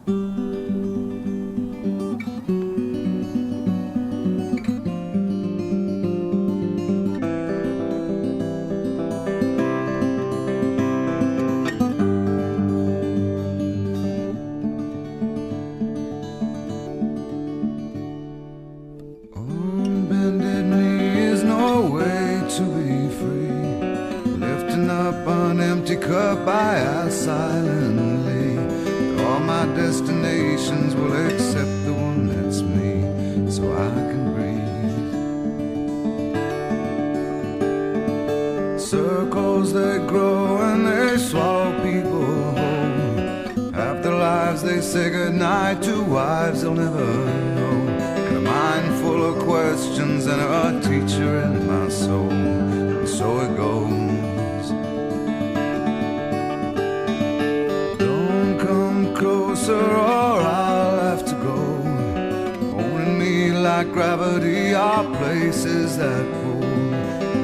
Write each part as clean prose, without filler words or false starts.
On bended knee is no way to be free. Lifting up an empty cup, I ask silently. All my destinations will accept the one that's me, so I can breathe. Circles they grow and they swallow people whole. Half their lives they say goodnight to wives they'll never know. And a mind full of questions and a teacher in my soul. And so it goes. Don't come closer or I'll have to go. Holding me like gravity are places that pull.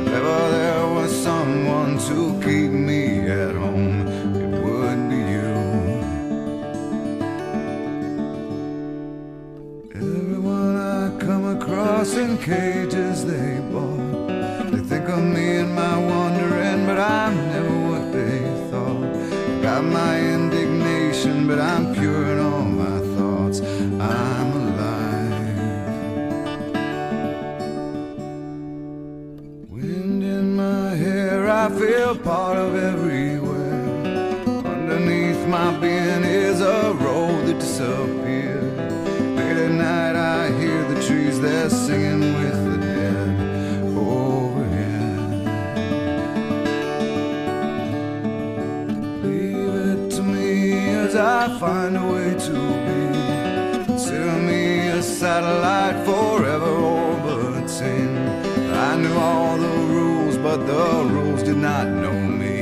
If ever there was someone to keep me at home, it would be you. Everyone I come across in cages they bought, they think of me and my wandering, but I'm never what they thought. Got my indignation, but I'm pure in all my thoughts. I'm alive. Wind in my hair, I feel part of everywhere. Underneath my being is a road that disappeared. Late at night I hear the trees, they're singing with the dead overhead. Leave it to me as I find a way to be. Consider me a satellite forever orbiting. I knew all the rules, but the rules did not know me.